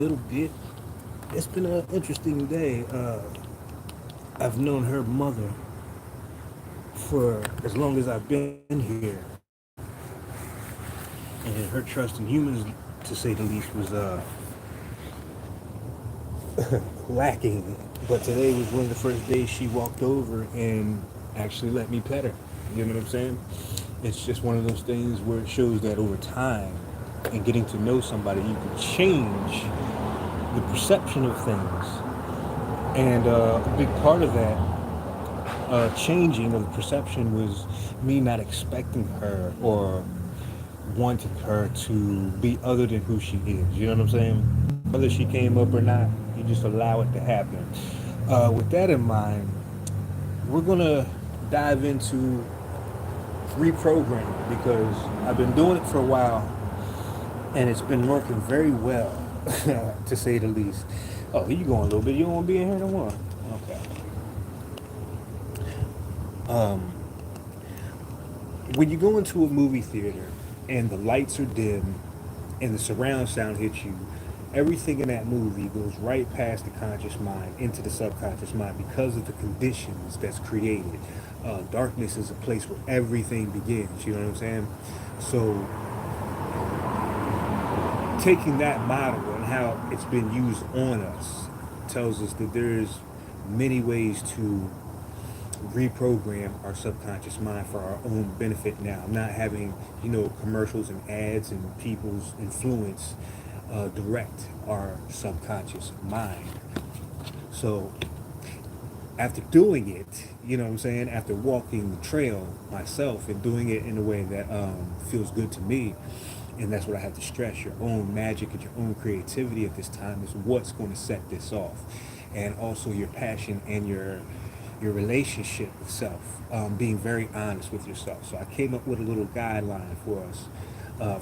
little bit. It's been an interesting day. I've known her mother for as long as I've been here, and her trust in humans, to say the least, was lacking. But today was one of the first days she walked over and actually let me pet her. You know what I'm saying? It's just one of those things where it shows that over time and getting to know somebody, you can change the perception of things. And a big part of that changing of the perception was me not expecting her or wanting her to be other than who she is. You know what I'm saying? Whether she came up or not, you just allow it to happen. With that in mind, we're gonna dive into reprogramming because I've been doing it for a while and it's been working very well, to say the least. Oh, here you going a little bit. You don't want to be in here no more. Okay. Um, when you go into a movie theater and the lights are dim and the surround sound hits you, everything in that movie goes right past the conscious mind into the subconscious mind because of the conditions that's created. Darkness is a place where everything begins. You know what I'm saying? So taking that model and how it's been used on us tells us that there's many ways to reprogram our subconscious mind for our own benefit now, not having commercials and ads and people's influence direct our subconscious mind. So after doing it, you know what I'm saying, after walking the trail myself and doing it in a way that feels good to me, and that's what I have to stress, your own magic and your own creativity at this time is what's going to set this off. And also your passion and your relationship with self, being very honest with yourself. So I came up with a little guideline for us,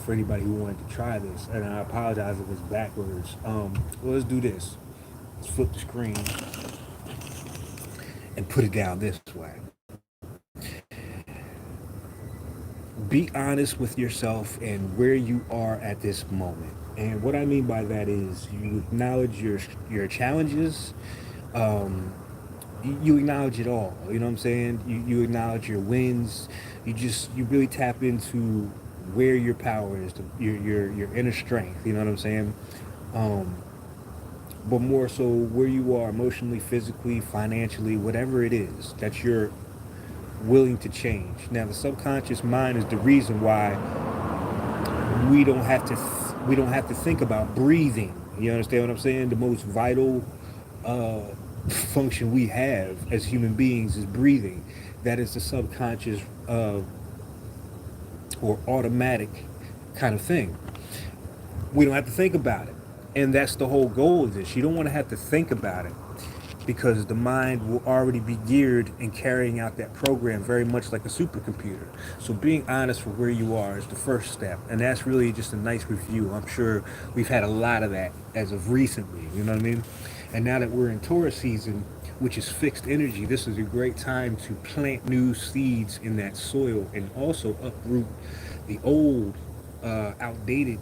for anybody who wanted to try this. And I apologize if it's backwards. Well, let's do this. Let's flip the screen and put it down this way. Be honest with yourself and where you are at this moment. And what I mean by that is you acknowledge your challenges. Um, you acknowledge it all. You know what I'm saying? You acknowledge your wins. You really tap into where your power is, your inner strength. You know what I'm saying? Um, but more so where you are emotionally, physically, financially, whatever it is that you're willing to change. Now, the subconscious mind is the reason why we don't have to think about breathing. You understand what I'm saying? The most vital uh, function we have as human beings is breathing. That is the subconscious or automatic kind of thing. We don't have to think about it. And that's the whole goal of this. You don't want to have to think about it because the mind will already be geared in carrying out that program very much like a supercomputer. So being honest for where you are is the first step. And that's really just a nice review. I'm sure we've had a lot of that as of recently. You know what I mean? And now that we're in Taurus season, which is fixed energy, this is a great time to plant new seeds in that soil and also uproot the old, outdated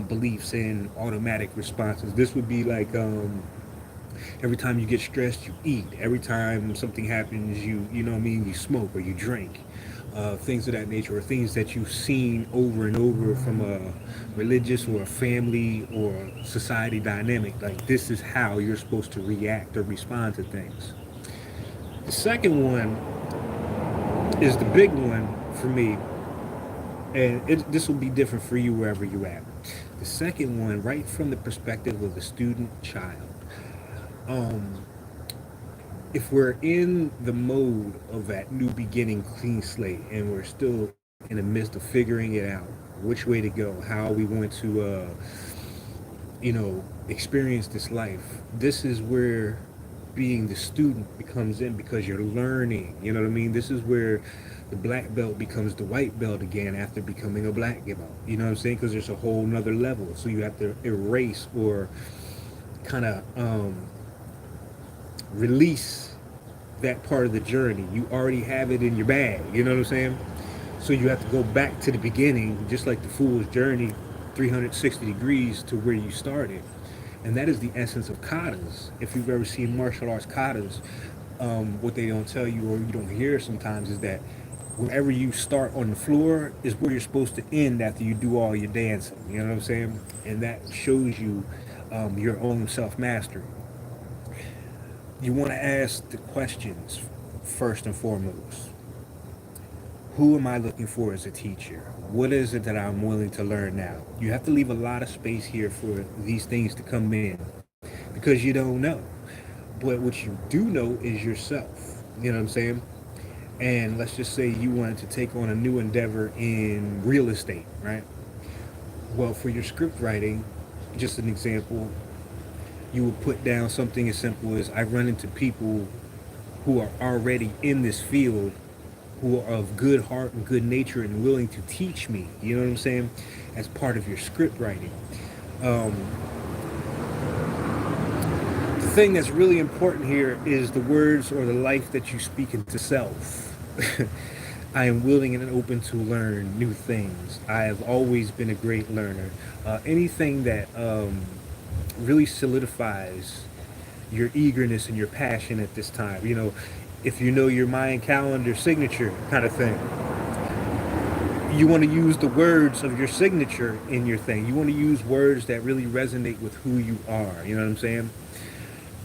beliefs and automatic responses. This would be like every time you get stressed, you eat. Every time something happens, you know what I mean, you smoke or you drink. Things of that nature, or things that you've seen over and over from a religious or a family or society dynamic. Like this is how you're supposed to react or respond to things. The second one is the big one for me, and this will be different for you wherever you're at. The second one, right from the perspective of the student child. Um, if we're in the mode of that new beginning, clean slate, and we're still in the midst of figuring it out, which way to go, how we want to, experience this life, this is where being the student becomes in because you're learning. You know what I mean? This is where the black belt becomes the white belt again after becoming a black belt. You know what I'm saying? Because there's a whole nother level. So you have to erase or kind of release that part of the journey. You already have it in your bag. You know what I'm saying? So you have to go back to the beginning, just like the fool's journey, 360 degrees to where you started. And that is the essence of katas. If you've ever seen martial arts katas, what they don't tell you or you don't hear sometimes is that wherever you start on the floor is where you're supposed to end after you do all your dancing. You know what I'm saying? And that shows you your own self mastery. You want to ask the questions first and foremost. Who am I looking for as a teacher? What is it that I'm willing to learn now? You have to leave a lot of space here for these things to come in because you don't know. But what you do know is yourself. You know what I'm saying? And let's just say you wanted to take on a new endeavor in real estate, right? Well, for your script writing, just an example, you would put down something as simple as I run into people who are already in this field who are of good heart and good nature and willing to teach me. You know what I'm saying? As part of your script writing. Um, the thing that's really important here is the words or the life that you speak into self. I am willing and open to learn new things. I have always been a great learner. Anything that really solidifies your eagerness and your passion at this time. You know, if you know your Mayan calendar signature kind of thing, you want to use the words of your signature in your thing. You want to use words that really resonate with who you are. You know what I'm saying?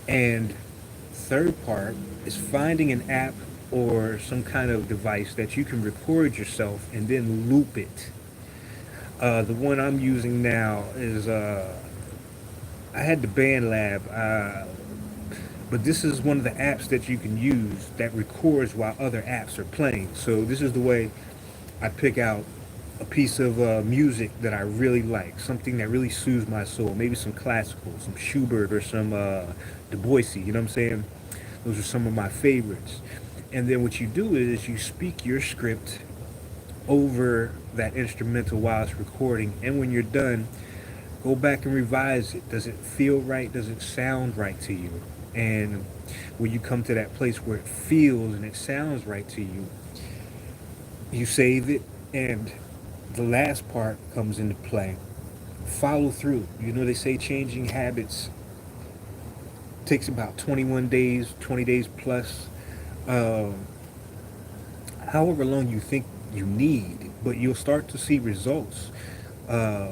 And third part is finding an app or some kind of device that you can record yourself and then loop it. The one I'm using now is I had the Band Lab, but this is one of the apps that you can use that records while other apps are playing. So this is the way I pick out a piece of music that I really like, something that really soothes my soul. Maybe some classical, some Schubert or some Debussy. You know what I'm saying? Those are some of my favorites. And then what you do is you speak your script over that instrumental while it's recording. And when you're done, go back and revise it. Does it feel right? Does it sound right to you? And when you come to that place where it feels and it sounds right to you, you save it. And the last part comes into play. Follow through. You know, they say changing habits takes about 21 days, 20 days plus. Um, However long you think you need, but you'll start to see results. Uh,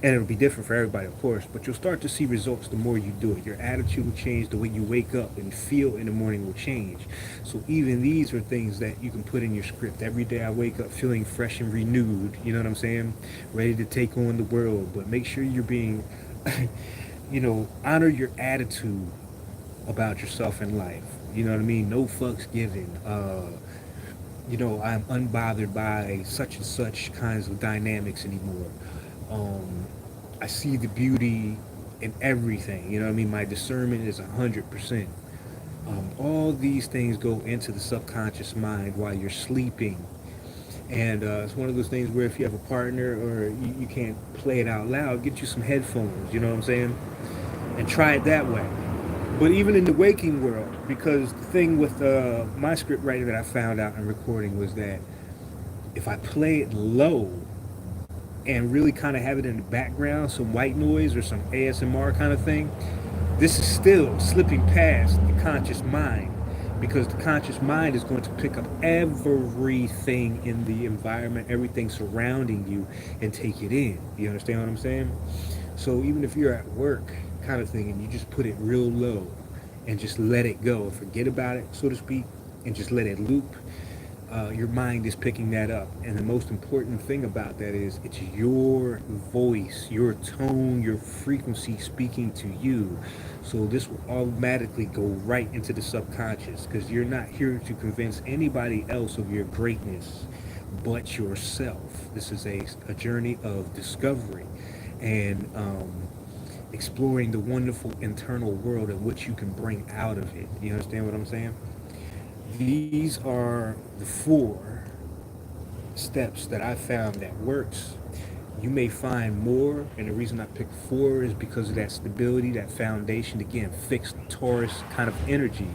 and it'll be different for everybody, of course, but you'll start to see results the more you do it. Your attitude will change, the way you wake up and feel in the morning will change. So even these are things that you can put in your script. Every day I wake up feeling fresh and renewed, you know what I'm saying? Ready to take on the world, but make sure you're being, honor your attitude about yourself in life. You know what I mean? No fucks given. I'm unbothered by such and such kinds of dynamics anymore. Um, I see the beauty in everything. You know what I mean? My discernment is 100%. All these things go into the subconscious mind while you're sleeping. And it's one of those things where if you have a partner or you can't play it out loud, get you some headphones, you know what I'm saying? And try it that way. But even in the waking world, because the thing with my script writing that I found out in recording was that if I play it low and really kind of have it in the background, some white noise or some ASMR kind of thing, this is still slipping past the conscious mind because the conscious mind is going to pick up everything in the environment, everything surrounding you, and take it in. You understand what I'm saying? So even if you're at work kind of thing and you just put it real low and just let it go, forget about it, so to speak, and just let it loop, your mind is picking that up. And the most important thing about that is it's your voice, your tone, your frequency speaking to you. So this will automatically go right into the subconscious because you're not here to convince anybody else of your greatness but yourself. This is a journey of discovery and exploring the wonderful internal world and what you can bring out of it. You understand what I'm saying? These are the 4 steps that I found that works. You may find more, and the reason I picked 4 is because of that stability, that foundation, again, fixed Taurus kind of energy,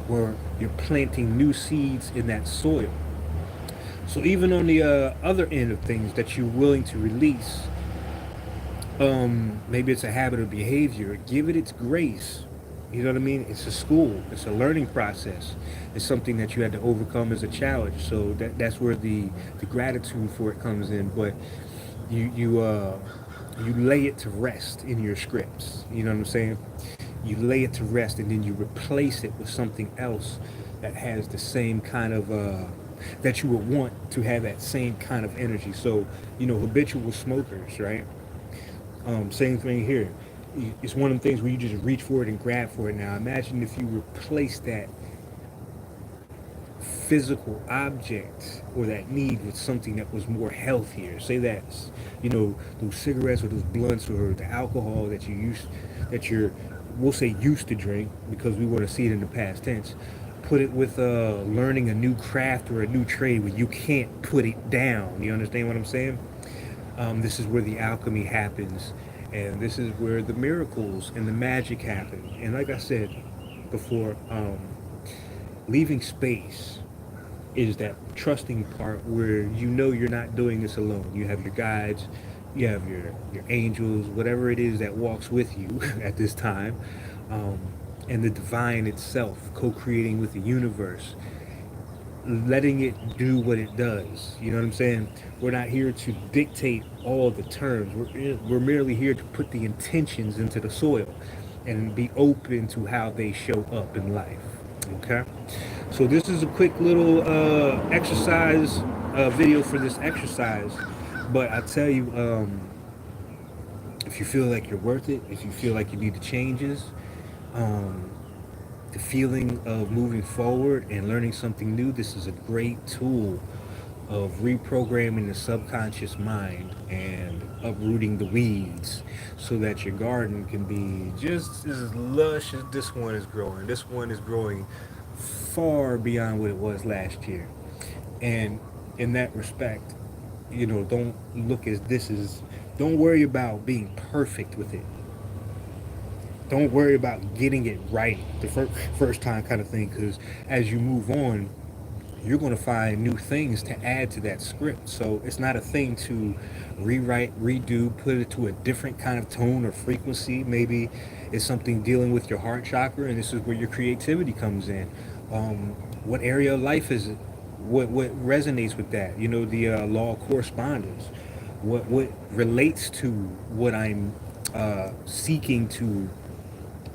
where you're planting new seeds in that soil. So even on the other end of things that you're willing to release, Maybe it's a habit or behavior. Give it its grace. You know what I mean? It's a school. It's a learning process. It's something that you had to overcome as a challenge. So that's where the gratitude for it comes in. But you lay it to rest in your scripts. You know what I'm saying? You lay it to rest, and then you replace it with something else that has the same kind of that you would want to have that same kind of energy. So, habitual smokers, right? Same thing here. It's one of the things where you just reach for it and grab for it. Now, imagine if you replace that physical object or that need with something that was more healthier. Say that's, those cigarettes or those blunts or the alcohol that you're, we'll say used to drink because we want to see it in the past tense. Put it with learning a new craft or a new trade where you can't put it down. You understand what I'm saying? This is where the alchemy happens, and this is where the miracles and the magic happen. And like I said before, leaving space is that trusting part where you're not doing this alone. You have your guides, you have your angels, whatever it is that walks with you at this time, um, and the divine itself co-creating with the universe, letting it do what it does. You know what I'm saying? We're not here to dictate all the terms. We're merely here to put the intentions into the soil and be open to how they show up in life. Okay? So this is a quick little exercise video for this exercise. But I tell you, if you feel like you're worth it, if you feel like you need the changes, um, the feeling of moving forward and learning something new, this is a great tool of reprogramming the subconscious mind and uprooting the weeds so that your garden can be just as lush as this one is growing. This one is growing far beyond what it was last year. And in that respect, don't look as this is, don't worry about being perfect with it. Don't worry about getting it right the first time kind of thing, because as you move on, you're going to find new things to add to that script. So it's not a thing to rewrite, redo, put it to a different kind of tone or frequency. Maybe it's something dealing with your heart chakra, and this is where your creativity comes in. What area of life is it? What resonates with that? The law of correspondence. What relates to what I'm seeking to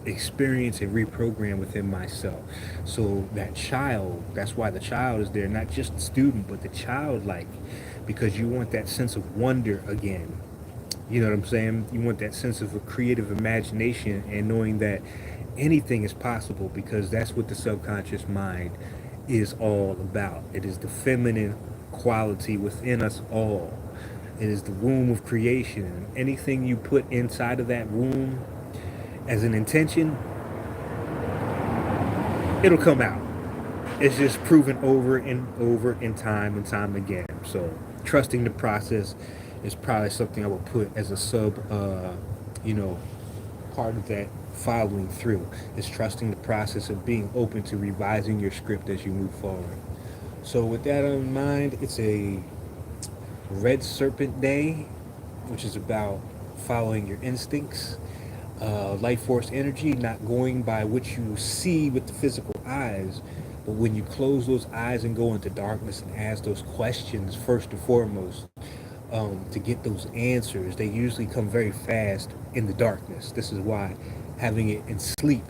experience and reprogram within myself. So that child, that's why the child is there, not just the student, but the childlike, because you want that sense of wonder again. You know what I'm saying? You want that sense of a creative imagination and knowing that anything is possible, because that's what the subconscious mind is all about. It is the feminine quality within us all. It is the womb of creation. Anything you put inside of that womb as an intention, it'll come out. It's just proven over and over and time again. So trusting the process is probably something I would put as a you know, part of that following through. Is trusting the process of being open to revising your script as you move forward. So with that in mind, it's a Red Serpent Day, which is about following your instincts, life force energy, not going by what you see with the physical eyes, but when you close those eyes and go into darkness and ask those questions first and foremost, to get those answers, they usually come very fast in the darkness. This is why having it in sleep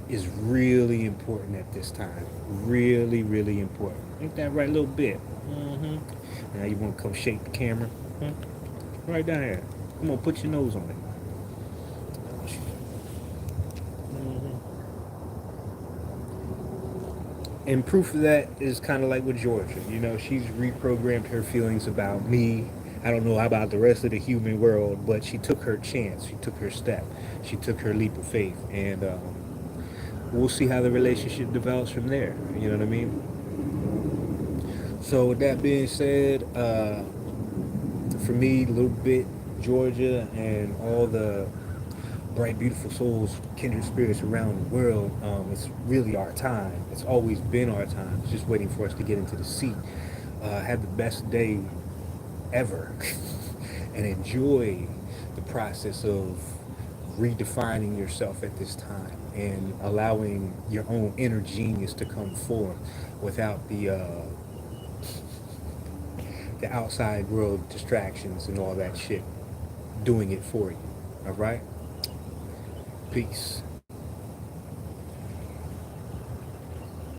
is really important at this time. Really, really important. Ain't that right, a little bit? Mm-hmm. Now you want to come shake the camera? Right down here. Come on, put your nose on it. And proof of that is kind of like with Georgia. You know, she's reprogrammed her feelings about me. I don't know about the rest of the human world, but she took her chance. She took her step. She took her leap of faith. And we'll see how the relationship develops from there. You know what I mean? So with that being said, for me, a little bit Georgia and all the bright, beautiful souls, kindred spirits around the world, it's really our time. It's always been our time. It's just waiting for us to get into the seat. Have the best day ever and enjoy the process of redefining yourself at this time and allowing your own inner genius to come forth without the outside world distractions and all that shit doing it for you. All right? Peace.